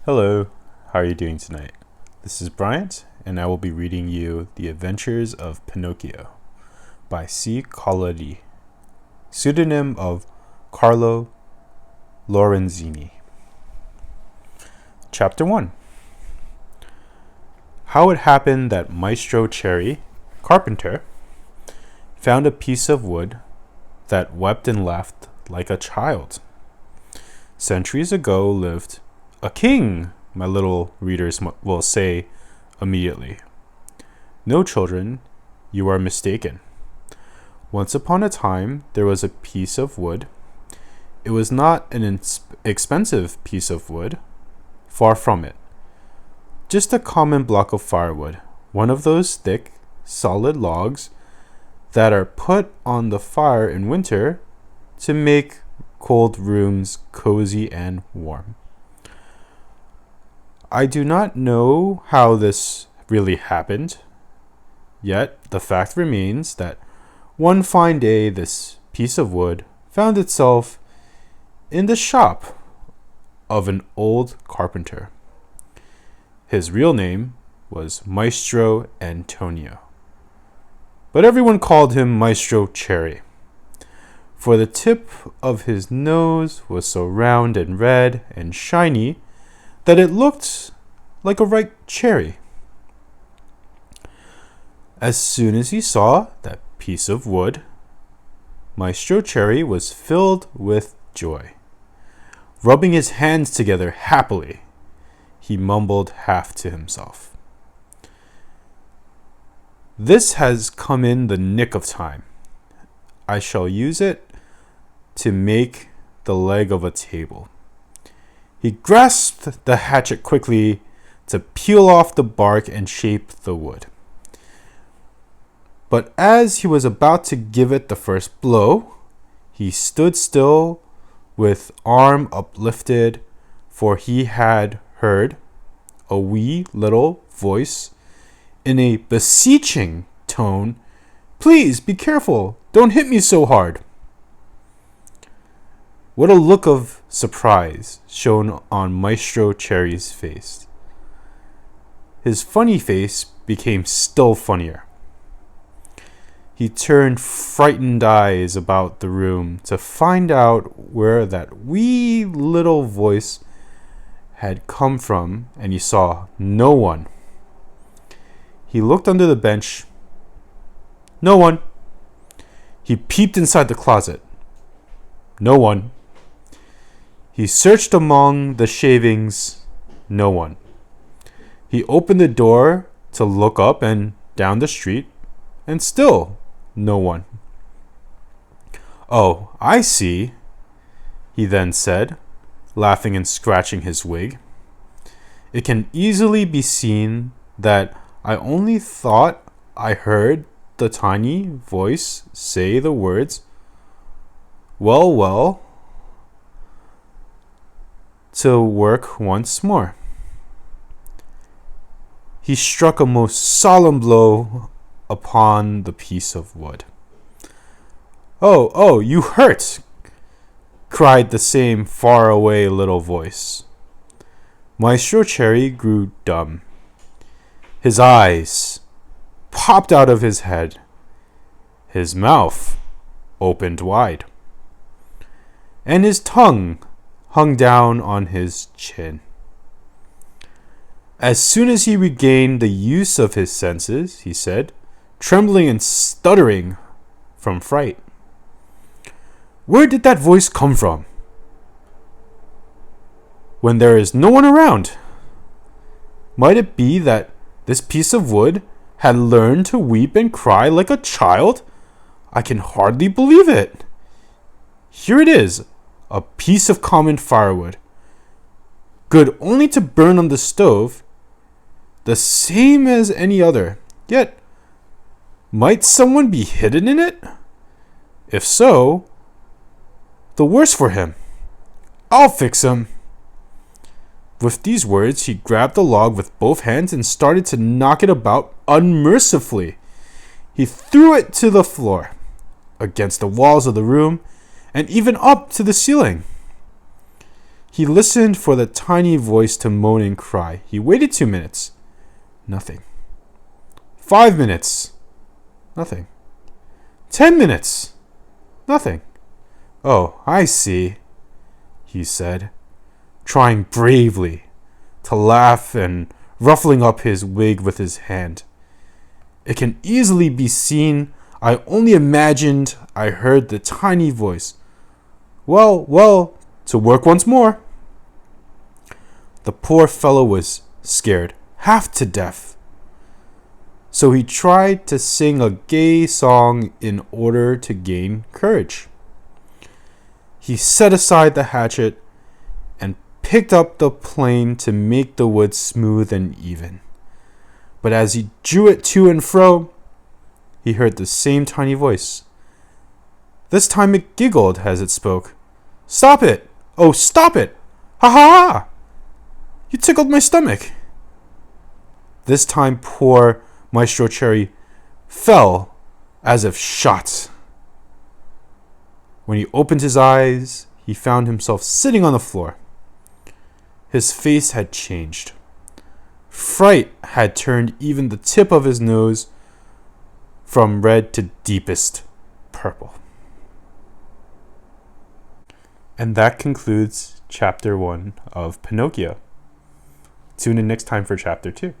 Hello, how are you doing tonight? This is Bryant, and I will be reading you The Adventures of Pinocchio by C. Colletti, pseudonym of Carlo Lorenzini. Chapter 1. How it happened that Maestro Cherry, carpenter, found a piece of wood that wept and laughed like a child. Centuries ago lived a king, my little readers will say immediately. No, children, you are mistaken. Once upon a time, there was a piece of wood. It was not an expensive piece of wood. Far from it. Just a common block of firewood, one of those thick, solid logs that are put on the fire in winter to make cold rooms cozy and warm. I do not know how this really happened, yet the fact remains that one fine day this piece of wood found itself in the shop of an old carpenter. His real name was Maestro Antonio, but everyone called him Maestro Cherry, for the tip of his nose was so round and red and shiny that it looked like a ripe cherry. As soon as he saw that piece of wood, Maestro Cherry was filled with joy. Rubbing his hands together happily, he mumbled half to himself, "This has come in the nick of time. I shall use it to make the leg of a table." He grasped the hatchet quickly to peel off the bark and shape the wood. But as he was about to give it the first blow, he stood still with arm uplifted, for he had heard a wee little voice in a beseeching tone, "Please be careful, don't hit me so hard." What a look of surprise shone on Maestro Cherry's face. His funny face became still funnier. He turned frightened eyes about the room to find out where that wee little voice had come from, and he saw no one. He looked under the bench. No one. He peeped inside the closet. No one. He searched among the shavings. No one. He opened the door to look up and down the street, and still no one. "Oh, I see," he then said, laughing and scratching his wig. "It can easily be seen that I only thought I heard the tiny voice say the words, 'Well, well,' to work once more." He struck a most solemn blow upon the piece of wood. Oh, you hurt!" cried the same faraway little voice. Maestro Cherry grew dumb. His eyes popped out of his head. His mouth opened wide, and his tongue hung down on his chin. As soon as he regained the use of his senses, he said, trembling and stuttering from fright, "Where did that voice come from, when there is no one around? Might it be that this piece of wood had learned to weep and cry like a child? I can hardly believe it. Here it is, a piece of common firewood, good only to burn on the stove, the same as any other. Yet, might someone be hidden in it? If so, the worse for him. I'll fix him." With these words, he grabbed the log with both hands and started to knock it about unmercifully. He threw it to the floor, against the walls of the room, and even up to the ceiling. He listened for the tiny voice to moan and cry. He waited 2 minutes. Nothing. 5 minutes. Nothing. 10 minutes. Nothing. Oh, I see, he said, trying bravely to laugh and ruffling up his wig with his hand. It can easily be seen. I only imagined I heard the tiny voice. Well, to work once more. The poor fellow was scared, half to death. So he tried to sing a gay song in order to gain courage. He set aside the hatchet and picked up the plane to make the wood smooth and even. But as he drew it to and fro, he heard the same tiny voice. This time it giggled as it spoke. Stop it! Oh, stop it! Ha ha ha! You tickled my stomach. This time poor Maestro Cherry fell as if shot. When he opened his eyes, he found himself sitting on the floor. His face had changed. Fright had turned even the tip of his nose from red to deepest purple. And that concludes Chapter 1 of Pinocchio. Tune in next time for Chapter 2.